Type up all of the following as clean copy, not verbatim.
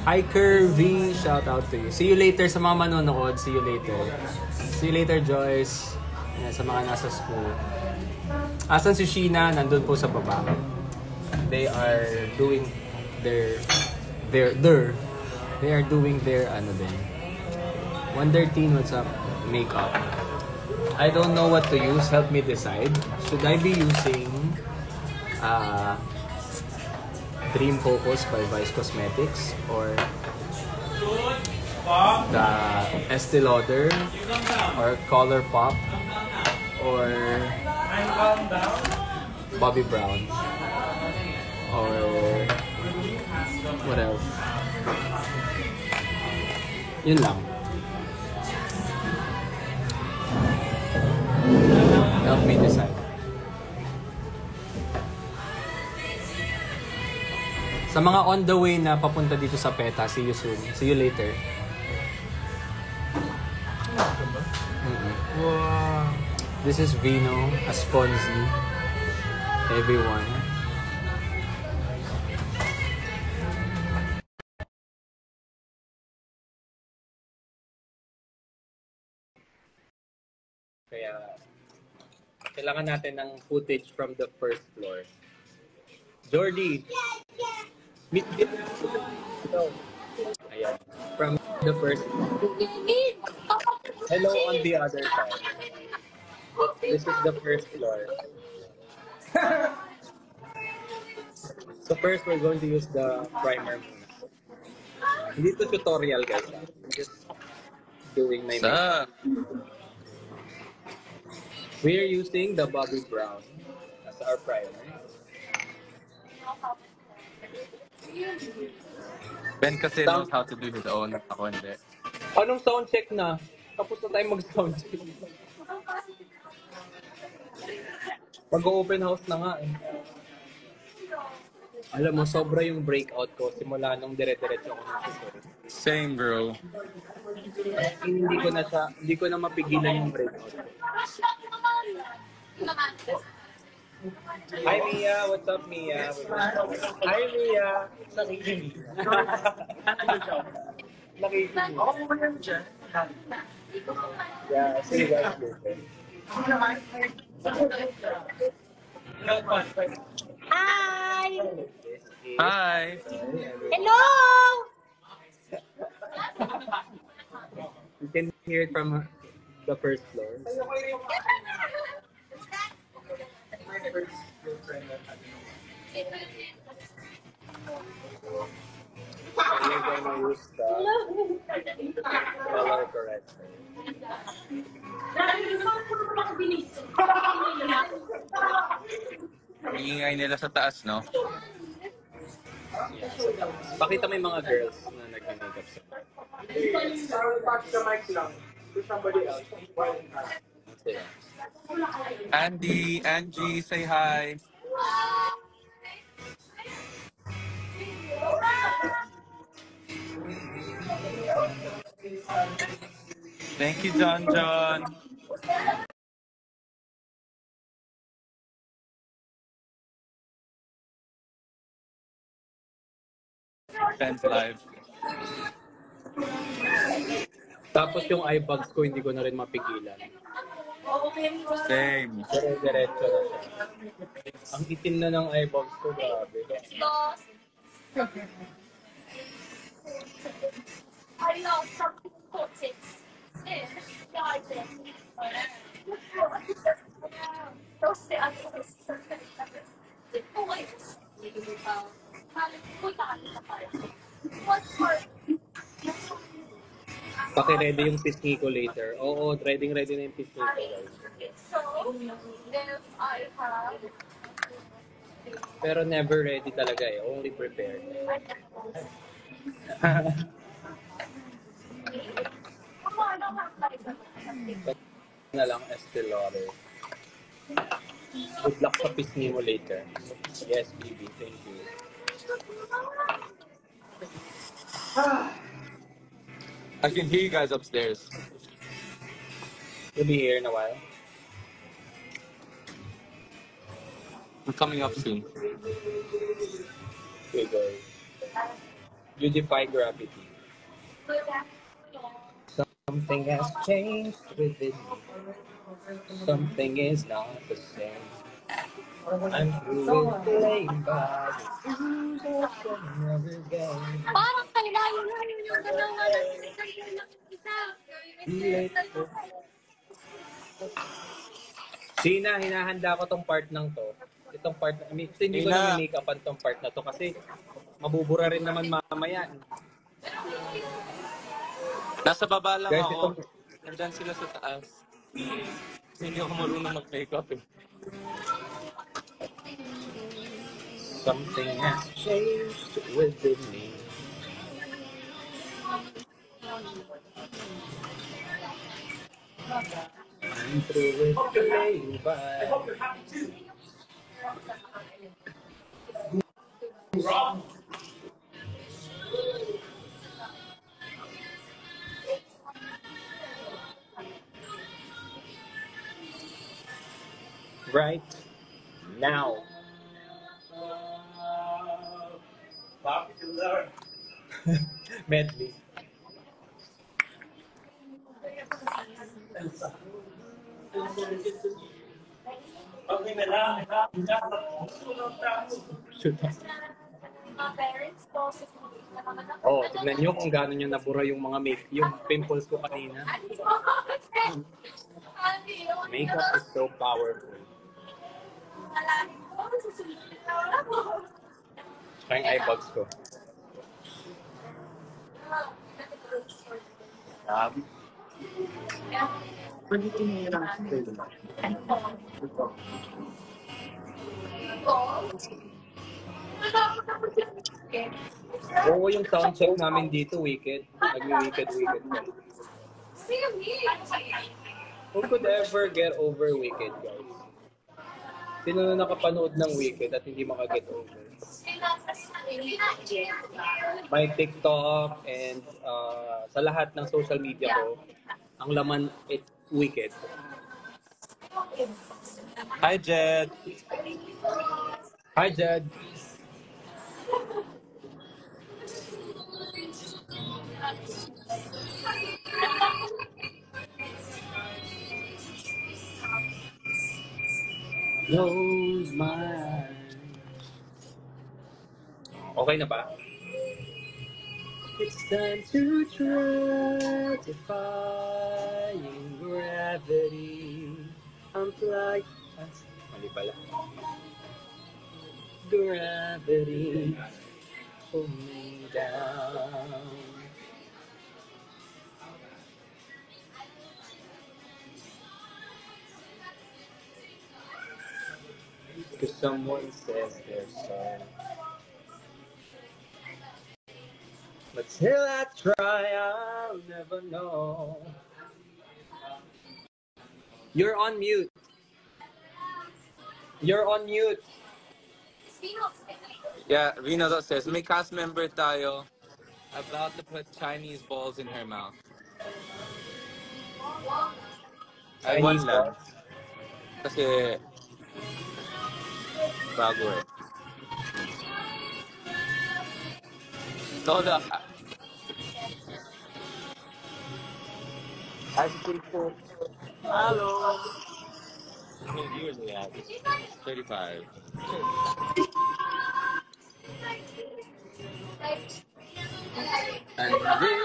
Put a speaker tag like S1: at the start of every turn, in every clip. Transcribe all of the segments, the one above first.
S1: Hi Curvy, shout out to you. See you later sa mga manonood. See you later. See you later Joyce. Yan, sa mga nasa school. Asan si Sheena? Nandun po sa baba. They are doing their they are doing their ano din. Wonder13, what's up? Makeup. I don't know what to use. Help me decide. Should I be using Dream Focus by Vice Cosmetics or the Estee Lauder or Color Pop or Bobbi Brown or what else? Yun lang. Help me decide. Sa mga on the way na papunta dito sa PETA, see you soon. See you later.
S2: Wow.
S1: This is Vino, Asfonzi, everyone. Kaya, kailangan natin ng footage from the first floor. Jordy! Meet me. Ayan. From the first floor. Hello on the other side. This is the first floor. So first, we're going to use the primer muna. Hindi to tutorial, guys. I'm just doing my makeup. We're using the Bobbi Brown as our primer.
S2: Ben kasi knows how to do his own. Ako hindi.
S1: Anong sound check na? Tapos na tayo mag-sound check. Mag-open house na nga eh. Alam mo, sobra yung breakout ko simula nung dire-diretso ako ng tutorial.
S2: Same, bro.
S1: Hindi ko na mapigilan yung breakout ko. Hi Mia, what's up Mia? Hi Mia. Nakikinig. Nakikinig. Ako mo yan dyan. Yeah, see you guys later.
S3: Hi!
S2: Hi!
S3: Hello!
S1: You can hear it from the first floor. So we're gonna use the color corrector.
S2: Ang ingay nila sa taas, no?
S1: Yeah, so pakita mo yung mga girls na nag-makeup sa
S2: Andy, Angie, say hi. Thank you, John John. Ben's live.
S1: Tapos yung eye bags ko, hindi ko na rin mapigilan.
S2: Same.
S1: Diretso na siya. Ang itim na ng eye bags ko, grabe.
S3: I love some pockets.
S1: Paki-ready yung pisngi ko later. Oo, ready na yung pisngi ko.
S3: So, if I have
S1: Pero never ready talaga eh. Only prepared. Na lang Estee Lauder. Good luck sa pisngi mo later. Yes, baby. Thank you.
S2: I can hear you guys upstairs.
S1: You'll be here in a while.
S2: We're coming up soon.
S1: Okay, go. You defy gravity. Something has changed within me. Something is not the same. I'm through with playing by the rules of another game.
S3: Parang kailangan yung dalawa na isa.
S1: Late. Sina, hinahanda ko tong part ng to. Itong part, hindi ko na make-upan tong part na to kasi mabubura rin naman mamaya.
S2: Nasa baba lang
S1: Guys,
S2: ako.
S1: itong,
S2: Nandyan sila sa taas. Kasi hindi ako marunong mag-makeup eh.
S1: something has changed within me. I'm through with playing by. Right now. Popular. Medley. Oh, tignan nyo kung gaano nyo nabura yung mga yung pimples ko kanina. Makeup is so powerful. Tsaka yung eye bags ko. Oo, yung sound check namin dito, Wicked. Nag-Wicked kami. Who could ever get over Wicked, guys? Sino na nakapanood ng Wicked at hindi makaget over? My TikTok and sa lahat ng social media ko, ang laman it Wicked.
S2: Hi, Jed!
S1: Hi, Jed! Close my eyes. Okay na ba? It's time to try defying gravity. I'm flying. Mali pala. Gravity pull me down. Cause someone says they're sorry. But till I try, I'll never know. You're on mute. You're on mute.
S2: Yeah, Rino says, may cast member tayo about to put Chinese balls in her mouth. Ay, one
S1: Chinese
S2: lang.
S1: balls?
S2: Kasi, bago eh. Soda. Ice cream po. Hello. How many viewers do we have? 35.
S1: And then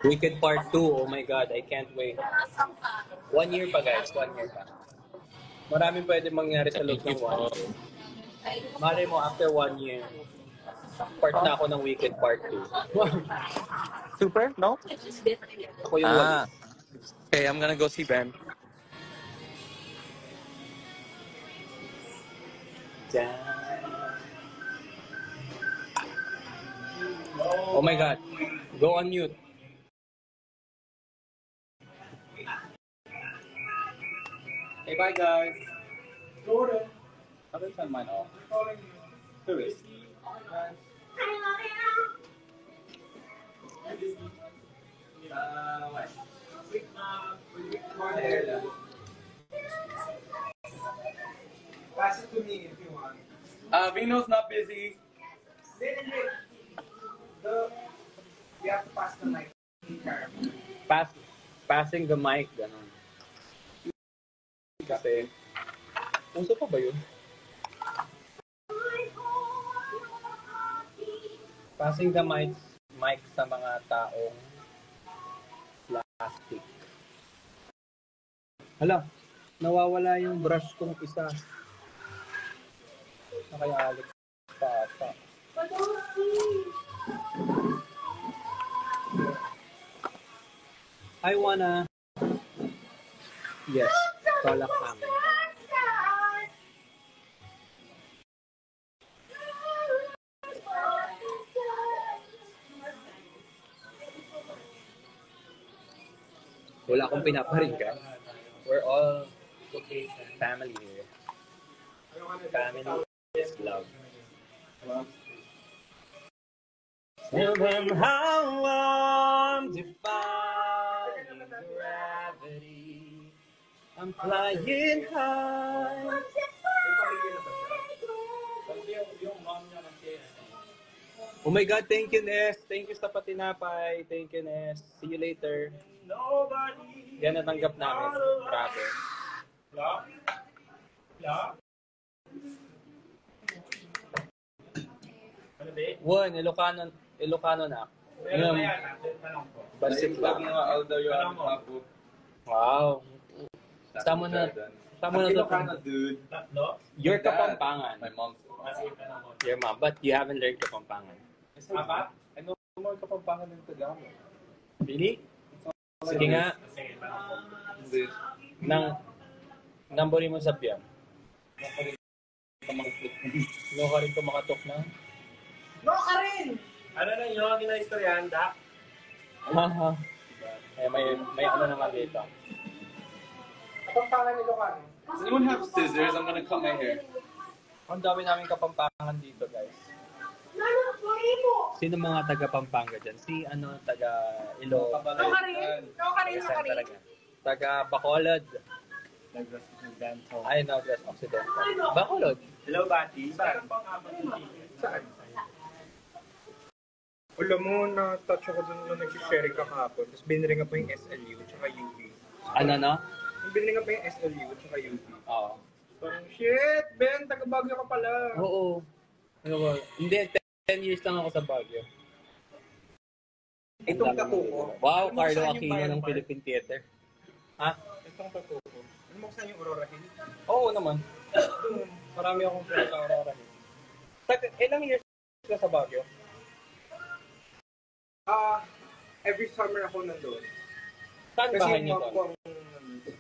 S1: Wicked Part 2, oh my God, I can't wait. 1 year pa guys, 1 year pa. Maraming pwede mangyari sa loob ng 1 year. Malay mo, after 1 year, part na ako ng Wicked Part 2.
S2: Super? No?
S1: Ako yung walis.
S2: Okay, I'm gonna go see Ben.
S1: Oh my God, go on mute. Hey, bye guys. Jordan. How do I turn mine off? Who is?
S4: Pass it to me if you want.
S2: Vino's not busy.
S4: You have to pass the mic.
S1: Passing the mic, gano'n. Kasi, uso pa ba yun? Passing the mic sa mga taong plastic. Hala, nawawala yung brush kong isa. Na kaya Alex pa ata. I wanna... Yes, tolak namin. Wala akong pinaparinggan. We're all family here. Family is love. Tell them how I'm defying gravity. I'm flying high. Oh my God, thank you, Ness. Thank you sa patinapay. Thank you, Ness. See you later. Yan natanggap namin. Grabe. One, Ilocano na. Basit lang. Wow. Sama na
S2: Ilocano, dude.
S1: Your Kapampangan.
S2: My mom's.
S1: Your mom, but you haven't learned Kapampangan.
S2: I know more Kapampangan than Tagalog.
S1: Really? Sige nga. Nambori mo sa piyan. No ka rin kumakatok na.
S4: No ka rin!
S2: Ano na yun? Kinaistoryahan, Dak?
S1: Haha. Eh, may ano naman dito.
S4: Kapampangan ni Lucano.
S2: Does anyone have scissors? I'm gonna cut my hair.
S1: Ang dami namin Kapampangan dito, guys. Sino mga taga Pampanga dyan? Si taga Ilo.
S4: No ka rin! No ka rin! No ka rin!
S1: Talaga. Taga Bacolod. Ay, no, West Occidental. Bacolod.
S2: Hello, Bati. Saan?
S4: Saan? Alam mo, na-touch ako dun nung nag-share ka kahapon. Tapos binringa pa yung SLU tsaka UP.
S1: Ano, no?
S4: Binringa pa yung SLU tsaka UP.
S1: Oo.
S4: Parang, shit, Ben, taga-Baguio ka pala.
S1: Oo. Ano ba? Hindi, 10 years lang ako sa Baguio.
S4: Itong tattoo ko.
S1: Wow,
S4: Alam mo
S1: Carlo
S4: saan yung
S1: Aquino
S4: Bayan
S1: ng
S4: Park?
S1: Philippine Theater. Ha?
S4: Itong tattoo ko. Ano mo saan yung Aurora Hill?
S1: Oo naman.
S4: Doon.
S1: Marami akong friends sa Aurora. Ilang years ka sa Baguio?
S4: Every summer ako nandun.
S1: Saan
S4: Kasi
S1: bahay
S4: yung
S1: niyo
S4: mom
S1: doon?
S4: ko ang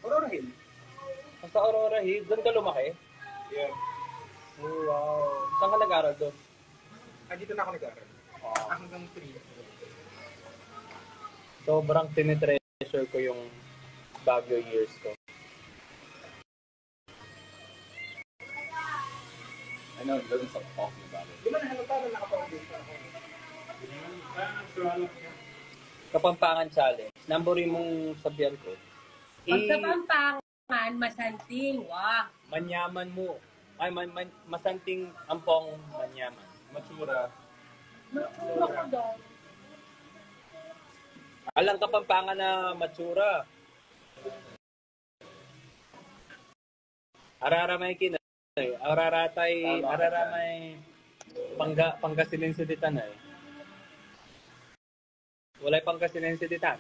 S4: Aurora Hill.
S1: Sa Aurora Hill, doon ka lumaki?
S4: Yeah.
S1: Oh, wow. Saan ka nag-aral doon?
S4: Dito na ako nag-aaral.
S1: Oh.
S4: Hanggang 3.
S1: Sobrang tinitreasure ko yung Baguio years ko.
S2: I know, it doesn't stop talking about it.
S4: Di ba nahalata na nakapag-audition ako?
S1: Kapampangan Challenge. Nambori mong sabihan ko.
S3: Pag sa Pampangan, masanting. Wow.
S1: Manyaman mo. Ay, masanting ampong manyaman.
S2: Matsura.
S3: Matsura ko daw.
S1: Alang Kapampangan na matsura. Araramay kinay. Araramay Pangasinan sa ditan ay. Walay Pangasinan sa ditan.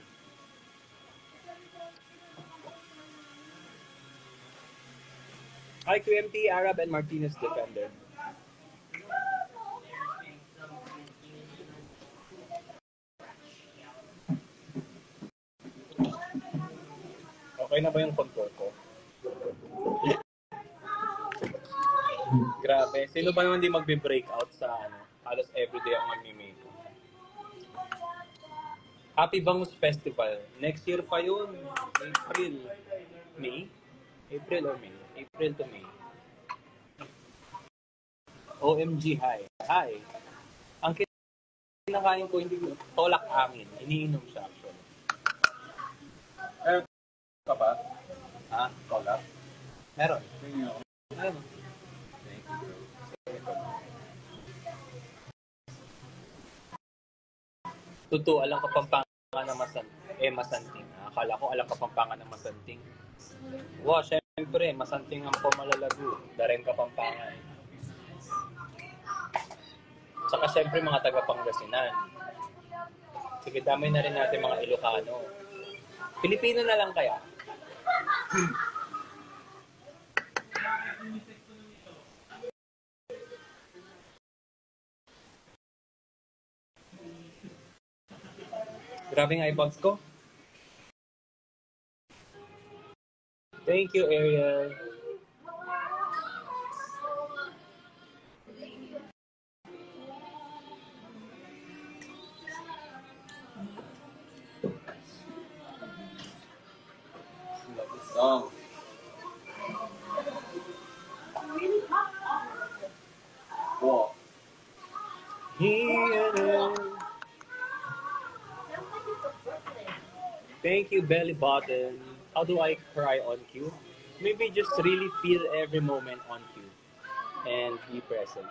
S1: Hi, QMT, Arab, and Martinez Defender. Okay na ba yung contour ko? Grabe. Sino ba naman di magbe-breakout sa halos everyday ang magme-make? Happy Bangus Festival. Next year pa yun. April. May? April or May? April to May. OMG, hi. Hi. Ang kinakain ko, hindi tolak angin. Iniinom siya actually.
S2: ka ba?
S1: Ha?
S2: Collab?
S1: Meron.
S2: Tingin ako.
S1: Meron.
S2: Thank you, bro.
S1: Totoo, alam Kapampangan ng Masanting. Akala ko alam Kapampangan ng Masanting. Wow, syempre, Masanting ang Pumalalago. Dareng Kapampangan. Saka syempre mga taga-Pangasinan. Sige, damay na rin natin mga Ilocano. Pilipino na lang kaya? Grabe nga iPods ko. Thank you, Ariel.
S2: Love this song. Wow.
S1: Thank you, Belly Button. How do I cry on cue? Maybe just really feel every moment on cue and be present.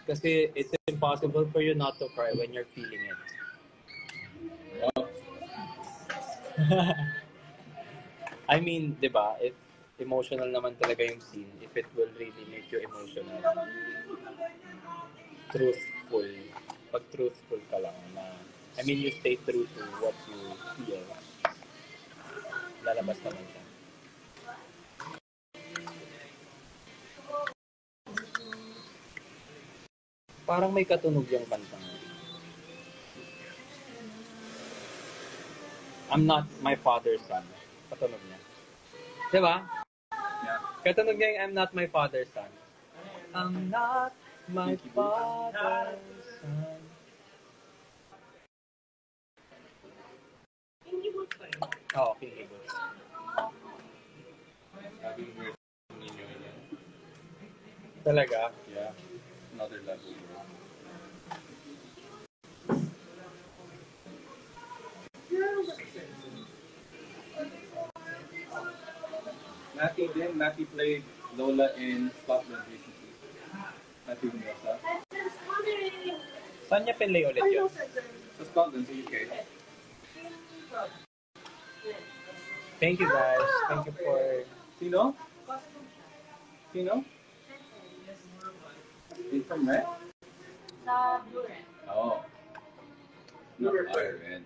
S1: Kasi it's impossible for you not to cry when you're feeling it.
S2: Oh.
S1: I mean, di ba, if emotional naman talaga yung scene, if it will really make you emotional, truthful, pag truthful ka lang na, I mean, you stay true to what you feel, lalabas naman siya. Parang may katunog yung kanta mo. I'm not my father's son. Katunog niya. Di ba?
S2: Yeah.
S1: Katunog niya yung I'm not my father's son. I'm not my father's son. Oo, Kinky Boots.
S2: Having version ninyo yan.
S1: Talaga?
S2: Yeah. Another level, bro. Nati din. Nati played Lola in Scotland recently. Nati Humiosa.
S1: Saan niya pinlay ulit yun?
S2: Sa Scotland, sa UK.
S1: Thank you guys. Thank you for...
S2: Sino? Sino? He's from Red? Oh. Not Iron.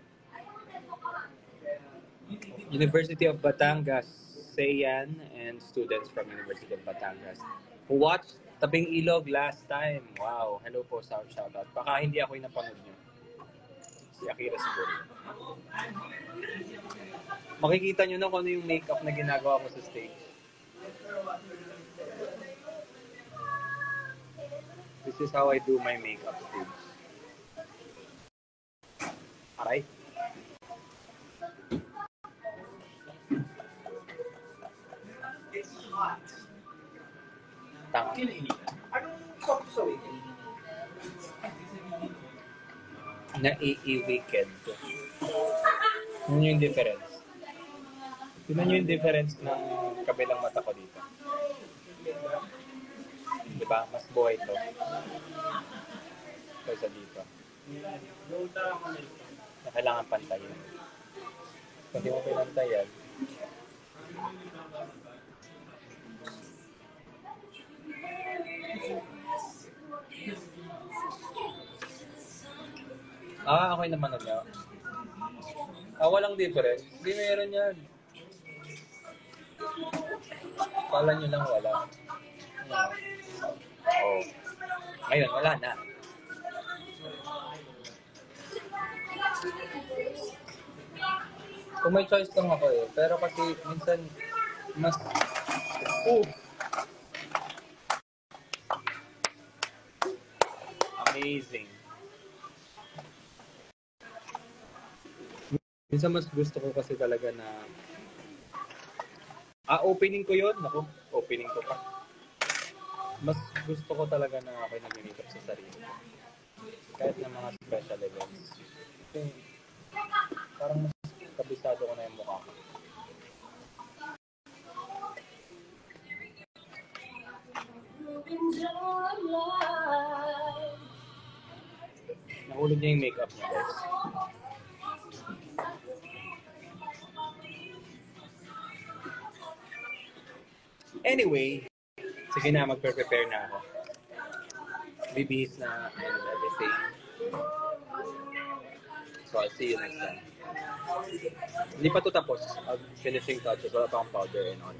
S1: University of Batangas, Sayan, and students from University of Batangas who watched Tabing Ilog last time. Wow, hello po, shout out. Baka hindi ako yung napanood nyo. Si Akira siguro. Makikita nyo na kung ano yung makeup na ginagawa ko sa stage. This is how I do my makeup stage. Aray. Tanga.
S4: Anong pop sa weekend?
S1: Na-i-weekend. Yun yung difference. Tignan nyo yung difference ng kabilang mata ko dito. Diba? Mas buhay to. Kaysa dito. Na kailangan pantayin. Kung di mo pinantayan, ako yung naman niya. Walang difference. Hindi meron yan. Kala nyo lang wala. Oh. Ngayon, wala na. Kung may choice lang ako eh. Pero kasi minsan, mas... Amazing. Minsan mas gusto ko kasi talaga na opening ko yun. Naku, opening ko pa. Mas gusto ko talaga na ako'y nag-makeup sa sarili ko. Kahit na mga special events. Kasi parang mas kabisado ko na yung mukha ko. Nahulog niya yung makeup niya, guys. Anyway, sige na, magpe-prepare na ako. Bibihis na and everything. So, I'll see you next time. Hindi pa to tapos. Finishing touches. Wala pa akong powder and all.